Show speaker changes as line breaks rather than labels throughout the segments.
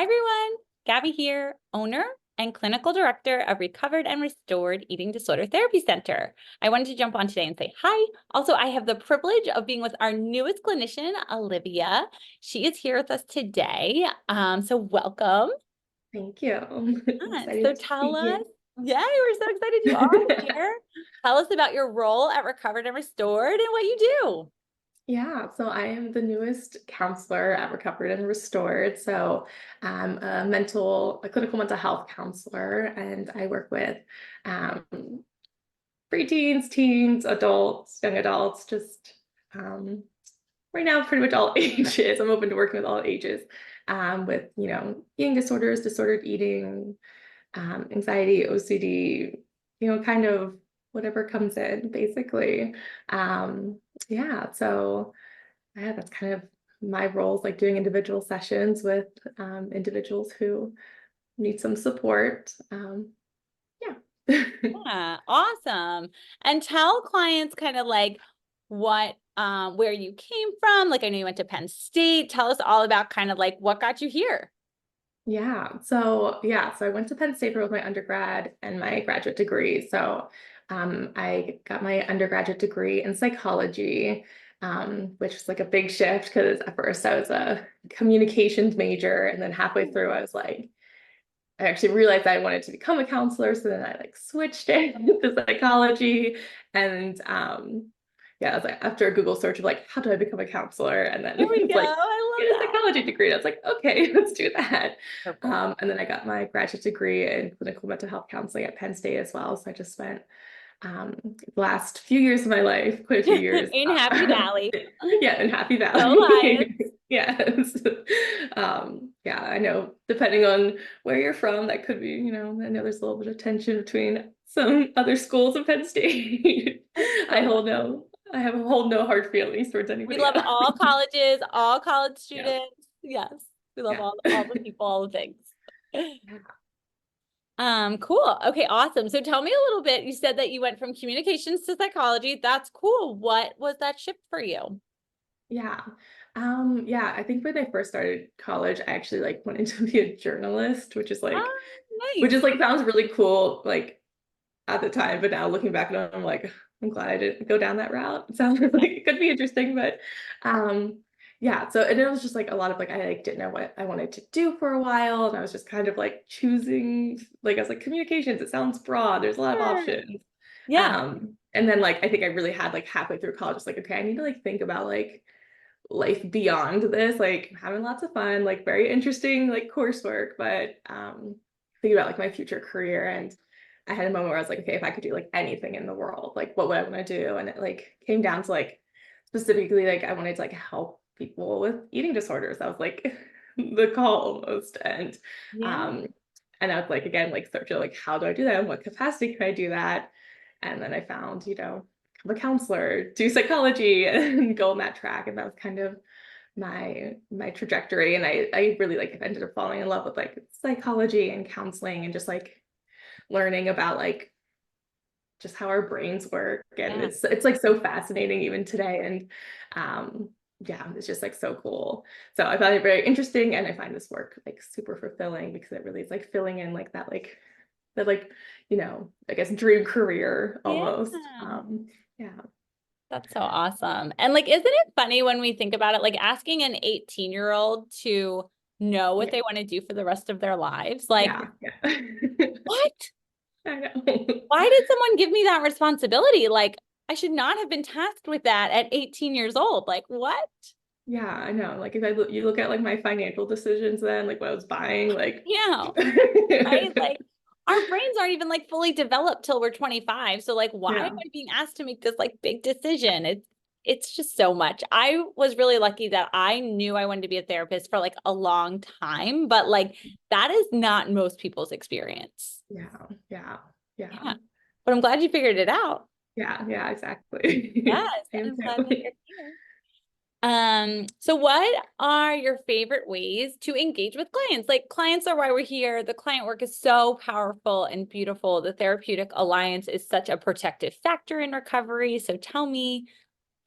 everyone, Gabby here, owner and clinical director of Recovered and Restored Eating Disorder Therapy Center. I wanted to jump on today and say hi. Also, I have the privilege of being with our newest clinician, Olivia. She is here with us today. So welcome.
Thank you. I'm excited
So
to
tell
be
us,
here.
yeah, we're so excited you are here. Tell us about your role at Recovered and Restored and what you do.
Yeah, so I am the newest counselor at Recovered and Restored. So I'm a clinical mental health counselor, and I work with um, preteens, teens, adults, young adults, just right now, pretty much all ages. I'm open to working with all ages with, eating disorders, disordered eating, anxiety, OCD, kind of whatever comes in, basically. Um, yeah, so that's kind of my roles, like doing individual sessions with individuals who need some support. Yeah.
Yeah, awesome. And tell clients kind of like what where you came from. Like I know you went to Penn State. Tell us all about kind of like what got you here.
So I went to Penn State for both my undergrad and my graduate degree. So I got my undergraduate degree in psychology, which was like a big shift because at first I was a communications major, and then halfway through I was like, I actually realized I wanted to become a counselor. So then I like switched it to psychology. And yeah, I was like, after a Google search of like, how do I become a counselor? And then
There we
it's
go.
like,
I
get a psychology degree. And I was like, okay, let's do that.
love that.
And then I got my graduate degree in clinical mental health counseling at Penn State as well. So I just spent the last few years of my life, quite a few years.
In Happy Valley.
Yeah, in Happy
Go Lions.
Valley. Yes. Yeah, I know depending on where you're from, that could be, I know there's a little bit of tension between some other schools in Penn State. I have no hard feelings towards
We
anybody
love
else.
all colleges, all college
Yeah.
students. Yes. We love
Yeah.
all the people, all the things.
Yeah.
Cool. Okay, awesome. So tell me a little bit. You said that you went from communications to psychology. That's cool. What was that shift for you?
Yeah. I think when I first started college, I actually like wanted to be a journalist,
Ah,
which
nice.
is like sounds really cool, like at the time, but now looking back on it, I'm like, I'm glad I didn't go down that route. It sounds like it could be interesting, but so and it was just like a lot of like I like didn't know what I wanted to do for a while, and I was just kind of like choosing, like I was like communications, it sounds broad, there's a lot of
Sure.
options.
Yeah.
And then like I think I really had like halfway through college, just like, okay, I need to like think about like life beyond this, like having lots of fun, like very interesting like coursework, but thinking about like my future career. And I had a moment where I was like, okay, if I could do like anything in the world, like what would I want to do? And it like came down to like specifically like I wanted to like help people with eating disorders. That was like the call almost.
Yeah.
Um and I was like again like searching like how do I do that? In what capacity can I do that? And then I found, I'm a counselor, do psychology and go on that track. And that was kind of my trajectory. And I really like ended up falling in love with like psychology and counseling and just like learning about like just how our brains work. And
Yeah.
it's like so fascinating even today. And it's just like so cool. So I found it very interesting, and I find this work like super fulfilling because it really is like filling in like that like, I guess dream career
Yeah.
almost. Yeah.
That's so awesome. And like, isn't it funny when we think about it, like asking an 18-year-old to know what
Yeah.
they want to do for the rest of their lives? Like,
Yeah. Yeah.
what?
I know.
Why did someone give me that responsibility? Like, I should not have been tasked with that at 18 years old. Like, what?
Yeah, I know. Like if you look at like my financial decisions then, like what I was buying, like
Yeah. Right? Like, our brains aren't even like fully developed till we're 25. So like, why am
yeah.
I being asked to make this like big decision? It's just so much. I was really lucky that I knew I wanted to be a therapist for like a long time, but like that is not most people's experience.
Yeah. Yeah. Yeah.
Yeah. But I'm glad you figured it out.
Yeah. Yeah, exactly.
Yes,
I am
I'm glad that
too.
you're here. So what are your favorite ways to engage with clients? Like clients are why we're here. The client work is so powerful and beautiful. The therapeutic alliance is such a protective factor in recovery. So tell me,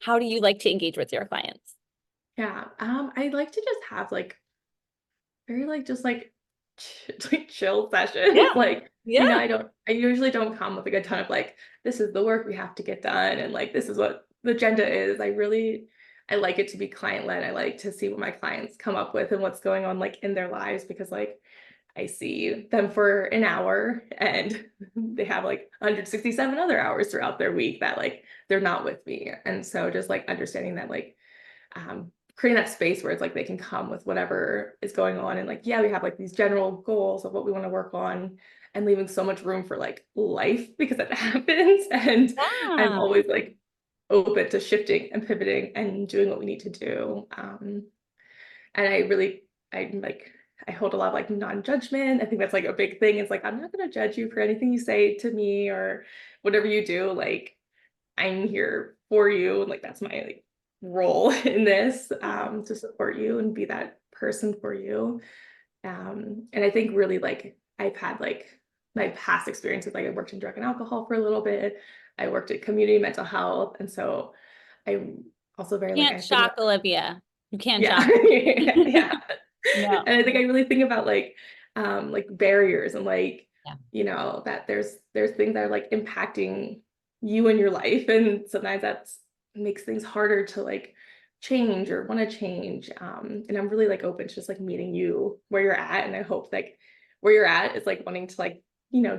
how do you like to engage with your clients?
Yeah. I like to just have like very like just like like chill sessions.
Yeah.
Like,
Yeah.
I usually don't come with like a ton of like, this is the work we have to get done and like this is what the agenda is. I like it to be client led. I like to see what my clients come up with and what's going on like in their lives, because like I see them for an hour and they have like 167 other hours throughout their week that like they're not with me. And so just like understanding that like creating that space where it's like they can come with whatever is going on, and like yeah, we have like these general goals of what we want to work on, and leaving so much room for like life because that happens. And I'm
Yeah.
always like open to shifting and pivoting and doing what we need to do. And I hold a lot of like non-judgment. I think that's like a big thing. It's like I'm not going to judge you for anything you say to me or whatever you do. Like I'm here for you, and like that's my like role in this, to support you and be that person for you. And I think really like I've had like my past experiences, like I worked in drug and alcohol for a little bit. I worked at community mental health, and so I'm also very like
Can't
I think
shock
about,
Olivia. You can't
yeah.
shock.
Yeah.
No.
And I think I really think about like barriers and like,
Yeah.
that there's things that are like impacting you in your life, and sometimes that's makes things harder to like change or want to change. And I'm really like open to just like meeting you where you're at, and I hope like where you're at is like wanting to like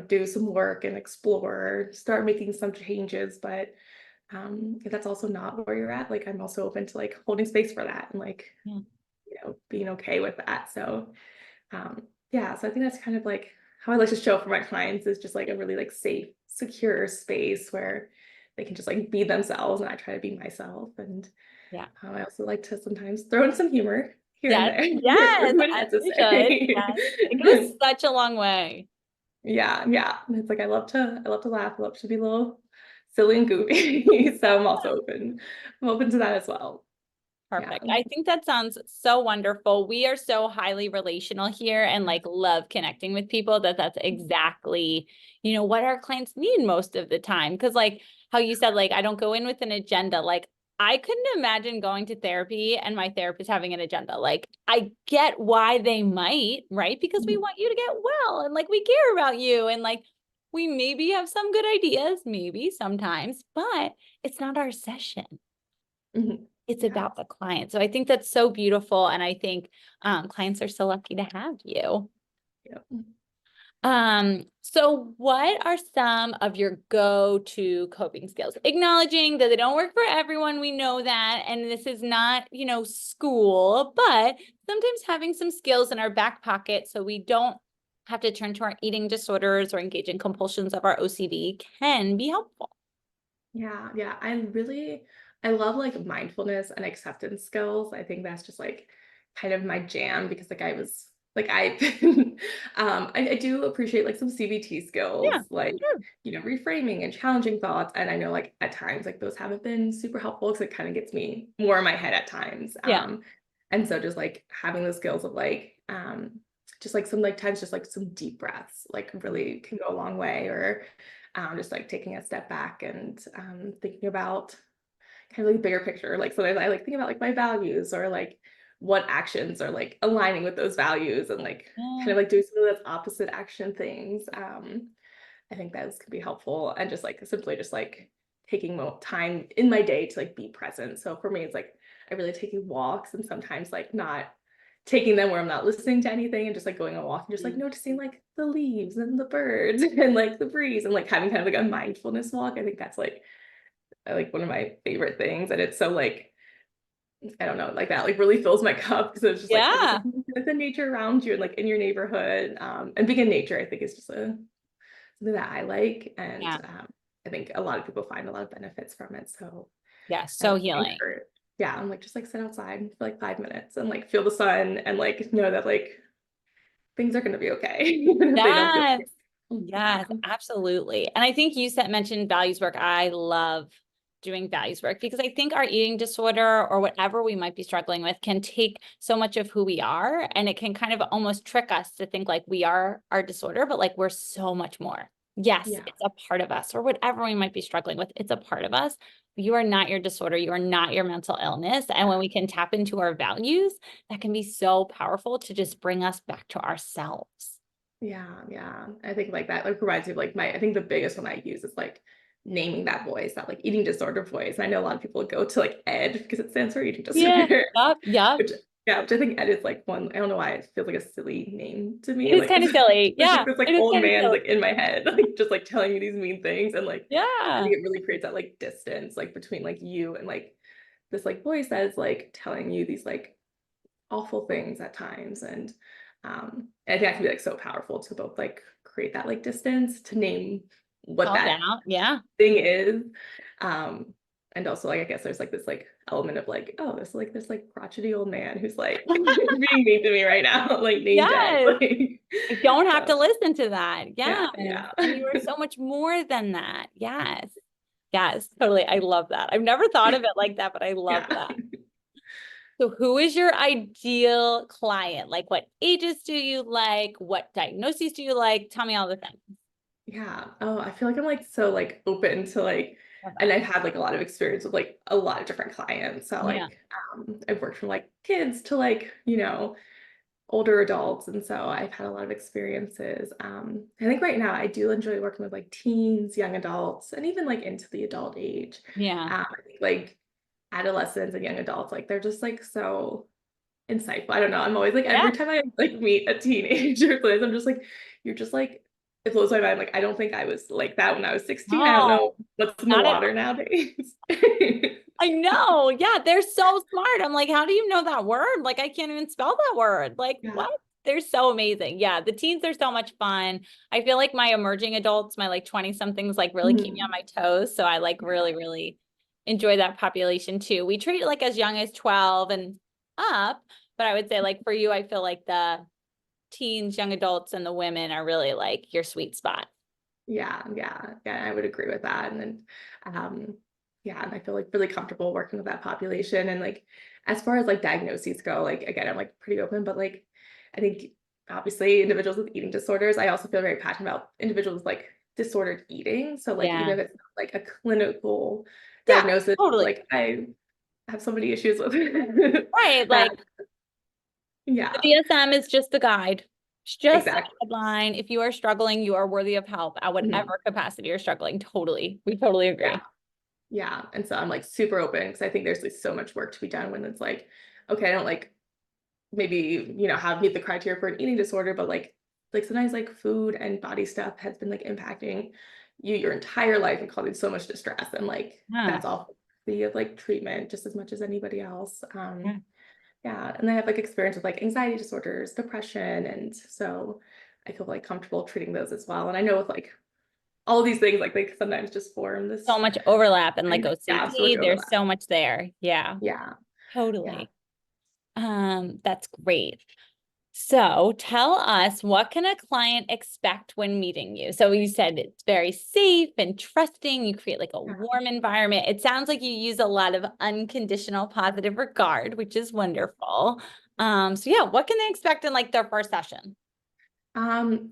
do some work and explore, start making some changes. But if that's also not where you're at, like I'm also open to like holding space for that and like
Yeah.
being okay with that. So yeah, so I think that's kind of like how I like to show up for my clients, is just like a really like safe, secure space where they can just like be themselves, and I try to be myself. And
Yeah.
I also like to sometimes throw in some humor here and
Yes.
there
Yes.
when
As you should.
necessary.
Yes. It goes such a long way.
Yeah, yeah. And it's like I love to laugh, I love to be a little silly and goofy. So I'm open to that as well. Yeah.
Perfect. I think that sounds so wonderful. We are so highly relational here and like love connecting with people that that's exactly, what our clients need most of the time. Cause like how you said, like, I don't go in with an agenda. Like I couldn't imagine going to therapy and my therapist having an agenda. Like I get why they might, right? Because we want you to get well and like we care about you and like we maybe have some good ideas, maybe sometimes, but it's not our session.
Mhm.
It's
Yeah.
about the client. So I think that's so beautiful. And I think clients are so lucky to have you.
Yeah.
So what are some of your go-to coping skills? Acknowledging that they don't work for everyone, we know that, and this is not, school, but sometimes having some skills in our back pocket so we don't have to turn to our eating disorders or engage in compulsions of our OCD can be helpful.
Yeah, yeah. I love like mindfulness and acceptance skills. I think that's just like kind of my jam, because like I was like I've been I do appreciate like some CBT
Yeah,
skills, like
sure.
reframing and challenging thoughts. And I know like at times like those haven't been super helpful, because it kind of gets me more in my head at times.
Yeah.
And so just like having the skills of like just like some like times just like some deep breaths like really can go a long way. Or just like taking a step back and thinking about kind of like the bigger picture. Like sometimes I like think about like my values, or like what actions are like aligning with those values, and like kind
Yeah.
of like doing some of those opposite action things. I think those could be helpful, and just like simply just like taking more time in my day to like be present. So for me, it's like I really taking walks, and sometimes like not taking them where I'm not listening to anything, and just like going on a walk and just like noticing like the leaves and the birds and like the breeze, and like having kind of like a mindfulness walk. I think that's like one of my favorite things. And it's so like, I don't know, like that like really fills my cup, because it's just
Yeah.
like the nature around you and like in your neighborhood. And being in nature, I think is just something that I like. And
Yeah.
I think a lot of people find a lot of benefits from it. So
Yeah.
I
So
would
healing.
encourage, yeah, I'm like just like sit outside for like 5 minutes and like feel the sun, and like know that like things are gonna be okay, even if they don't feel
Yes.
like
Yes, absolutely. And I think you mentioned values work. I love doing values work because I think our eating disorder or whatever we might be struggling with can take so much of who we are, and it can kind of almost trick us to think like we are our disorder, but like we're so much more. Yes,
Yeah.
it's a part of us, or whatever we might be struggling with. It's a part of us. You are not your disorder. You are not your mental illness. And when we can tap into our values, that can be so powerful to just bring us back to ourselves.
Yeah, yeah. I think like that like reminds me of like I think the biggest one I use is like naming that voice, that like eating disorder voice. And I know a lot of people go to like ED because it stands for eating
Yeah.
disorder.
Yep. Yep.
Which yeah, which I think Ed is like one. I don't know why it feels like a silly name to
It
me.
is
Like
kind
it's
of silly.
like
Yeah.
this like
It is
old
kind of
man
silly.
like in my head, like just like telling me these mean things. And like I
Yeah.
think it really creates that like distance like between like you and like this like voice that's like telling you these like awful things at times. And I think that can be like so powerful to both like create that like distance to name what
Call
that
out. Yeah.
thing is. Um, and also like I guess there's like this like element of like, oh, there's like this like crotchety old man who's like being mean to me right now, like named Ed.
Yes.
Like
I don't have
so
to listen to that.
yeah,
Yes.
yeah.
And you are so much more than that. Yes. Yes, totally. I love that. I've never thought of it like that, but I love
Yeah.
that. So who is your ideal client? Like what ages do you like? What diagnoses do you like? Tell me all the things.
Yeah. Oh, I feel like I'm like so like open to like,
Love
and
that.
I've had like a lot of experience with like a lot of different clients. So
Yeah.
like I've worked from like kids to like, older adults. And so I've had a lot of experiences. I think right now I do enjoy working with like teens, young adults, and even like into the adult age.
Yeah.
I think like adolescents and young adults, like they're just like so insightful. I don't know. I'm always like
Yeah.
every time I like meet a teenager, I'm just like, you're just like it blows my mind. Like I don't think I was like that when I was 16. I don't know
No,
what's in the
not at
water nowadays.
I know. Yeah, they're so smart. I'm like, how do you know that word? Like, I can't even spell that word. Like,
Yeah.
what? They're so amazing. Yeah, the teens are so much fun. I feel like my emerging adults, my like 20 somethings, like really keep me on
Mhm.
my toes. So I like
Yeah.
really, really enjoy that population too. We treat it like as young as 12 and up, but I would say like for you, I feel like the teens, young adults, and the women are really like your sweet spot.
Yeah, yeah, I would agree with that. And then, yeah, and I feel like really comfortable working with that population. And like, as far as like diagnoses go, like again, I'm like pretty open, but like, I think obviously individuals with eating disorders, I also feel very passionate about individuals with, like disordered eating. So like,
Yeah.
even if it's not like a clinical
Yeah,
diagnosis,
totally.
like I have so many issues with
Right.
that.
Like the
Yeah,
DSM is just the guide. It's just a
exactly.
guideline. If you are struggling, you are worthy of help at
Mhm.
whatever capacity you're struggling. Totally. We totally
Yeah.
agree.
Yeah. And so I'm like super open because I think there's like so much work to be done when it's like, okay, I don't like maybe, have meet the criteria for an eating disorder, but like sometimes like food and body stuff has been like impacting you your entire life and causing so much distress. And like
Yeah.
that's all the like treatment just as much as anybody else.
Yeah.
Yeah. And I have like experience with like anxiety disorders, depression. And so I feel like comfortable treating those as well. And I know with like all of these things, like they sometimes just form
So
this,
much overlap and like
yeah, so much
OCD, there's
overlap.
so much there. Yeah,
Yeah. Yeah.
totally. That's great. So tell us, what can a client expect when meeting you? So you said it's very safe and trusting. You create like a
Yeah.
warm environment. It sounds like you use a lot of unconditional positive regard, which is wonderful. So yeah, what can they expect in like their first session?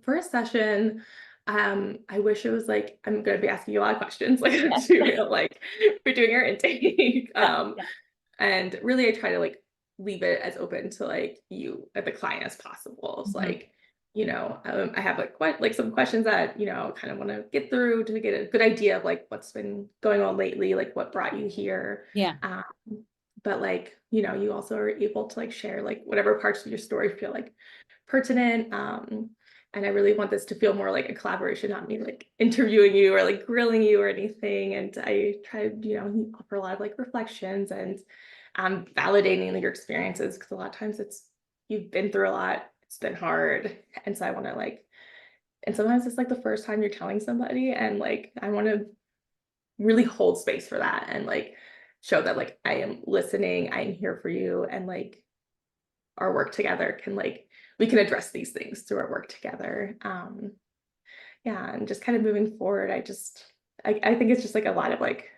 First session, I wish it was like I'm gonna be asking you a lot of questions, like
Yeah,
like for doing your intake.
yeah, yeah,
And really I try to like leave it as open to like you the client as possible. It's
mhm,
like, I have like quite like some questions that, kind of want to get through to get a good idea of like what's been going on lately, like what brought you here.
yeah,
Um, but like, you also are able to like share like whatever parts of your story feel like pertinent. And I really want this to feel more like a collaboration, not me like interviewing you or like grilling you or anything. And I try to, offer a lot of like reflections and validating your experiences because a lot of times you've been through a lot, it's been hard. And so I want to like, and sometimes it's like the first time you're telling somebody, and like I want to really hold space for that and like show that like I am listening, I am here for you, and like our work together can like we can address these things through our work together. Yeah, and just kind of moving forward, I think it's just like a lot of like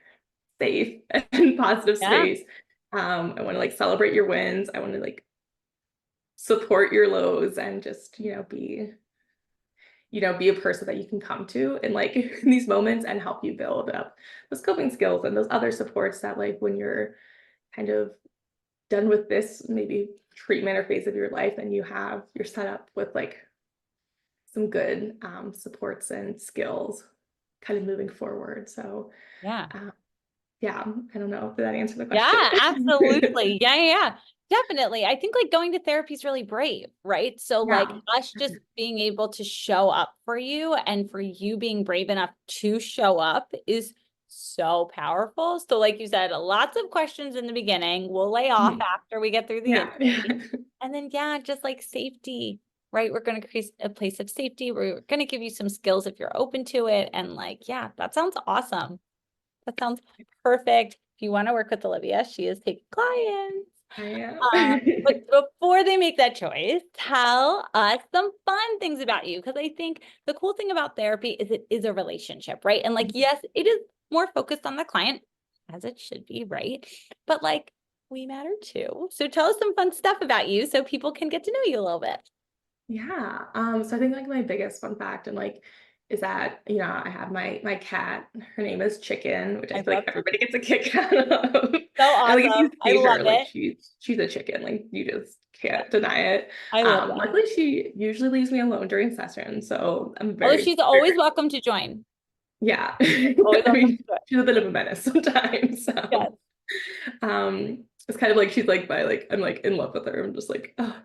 safe and positive
yeah.
space. I want to like celebrate your wins. I want to like support your lows and just, be be a person that you can come to in like in these moments and help you build up those coping skills and those other supports that like when you're kind of done with this maybe treatment or phase of your life and you're set up with like some good supports and skills kind of moving forward. So
Yeah.
yeah, I don't know if that answered the question.
Yeah, absolutely. Yeah. Definitely. I think like going to therapy is really brave, right? So like
Yeah.
us just being able to show up for you and for you being brave enough to show up is so powerful. So like you said, lots of questions in the beginning. We'll lay off
Mhm.
after we get through the
Yeah.
intake. And then yeah, just like safety, right? We're going to create a place of safety. We're going to give you some skills if you're open to it. And like, yeah, that sounds awesome. That sounds perfect. If you want to work with Olivia, she is taking clients.
I am.
But before they make that choice, tell us some fun things about you. Because I think the cool thing about therapy is it is a relationship, right? And like, yes, it is more focused on the client, as it should be, right? But like, we matter too. So tell us some fun stuff about you so people can get to know you a little bit.
Yeah. So I think like my biggest fun fact and like is that, I have my cat. Her name is Chicken, which I
I
feel
love
like everybody gets a kick out of.
so
And like if you
awesome. I
see
love
her, like
it.
she's a chicken. Like you just
Yeah,
can't deny it.
I love that.
Luckily she usually leaves me alone during session. So I'm
Although
very,
she's
very
always
grateful.
welcome to join.
Yeah.
Always
I
welcome
mean,
to join.
she's a bit of a menace sometimes.
Yes.
So it's kind of like she's like I'm like in love with her. I'm just like, oh,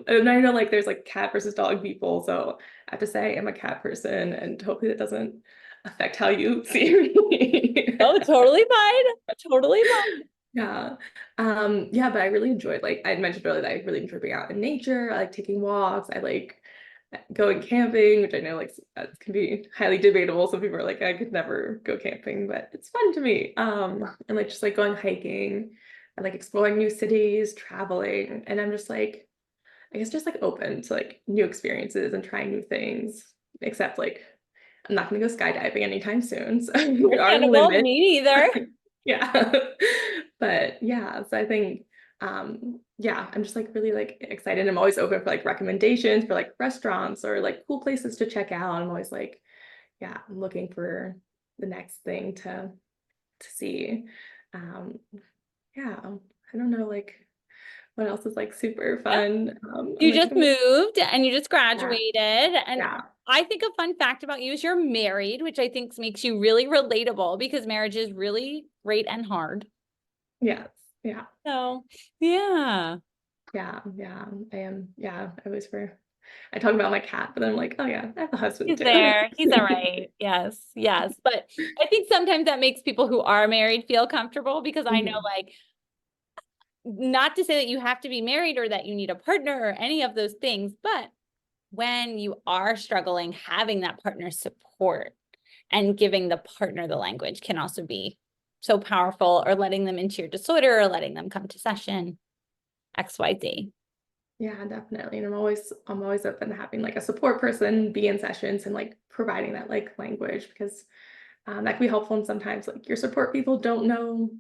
and I know like there's like cat versus dog people. So I have to say I'm a cat person and hopefully that doesn't affect how you see me.
Oh, totally fine. Totally fine.
Yeah. Yeah, but I really enjoyed like I mentioned earlier that I really enjoy being out in nature. I like taking walks. I like going camping, which I know like can be highly debatable. Some people are like, I could never go camping, but it's fun to me. And like just like going hiking and like exploring new cities, traveling. And I'm just like, I guess just like open to like new experiences and trying new things. Except like I'm not gonna go skydiving anytime soon. So there are
Understandable.
limits.
Me neither.
Yeah. But yeah, so I think yeah, I'm just like really like excited. I'm always open for like recommendations for like restaurants or like cool places to check out. I'm always like, yeah, I'm looking for the next thing to see. Um yeah, I don't know like what else is like super
Yeah.
fun. I'm
You
like,
just moved and you just
yeah,
graduated. And
yeah,
I think a fun fact about you is you're married, which I think makes you really relatable because marriage is really great and hard.
yes, yeah,
So, yeah.
yeah. I am, yeah, I talk about my cat, but I'm like, oh yeah, I have a husband
He's
too.
there. He's all right. Yes. Yes. But I think sometimes that makes people who are married feel comfortable because I know,
Mhm.
like, not to say that you have to be married or that you need a partner or any of those things, but when you are struggling, having that partner support and giving the partner the language can also be so powerful, or letting them into your disorder or letting them come to session, XYZ.
Yeah, definitely. And I'm always open to having like a support person be in sessions and like providing that like language because that can be helpful. And sometimes like your support people don't know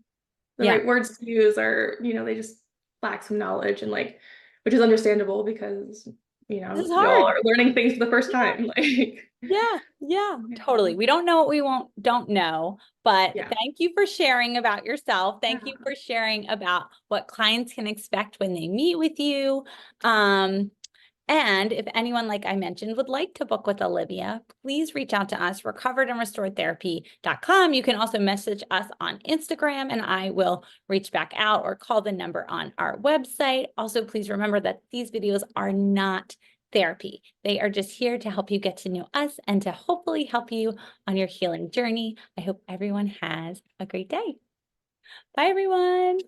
the
Yeah,
right words to use or they just lack some knowledge and like which is understandable because
this is
we all
hard.
are learning things for the first
Yeah.
time. Like
Yeah,
yeah.
totally. We don't know what we don't know, but
Yeah.
thank you for sharing about yourself. Thank you
Yeah.
for sharing about what clients can expect when they meet with you. And if anyone, like I mentioned, would like to book with Olivia, please reach out to us, recoveredandrestoredtherapy.com. You can also message us on Instagram and I will reach back out, or call the number on our website. Also, please remember that these videos are not therapy. They are just here to help you get to know us and to hopefully help you on your healing journey. I hope everyone has a great day. Bye, everyone.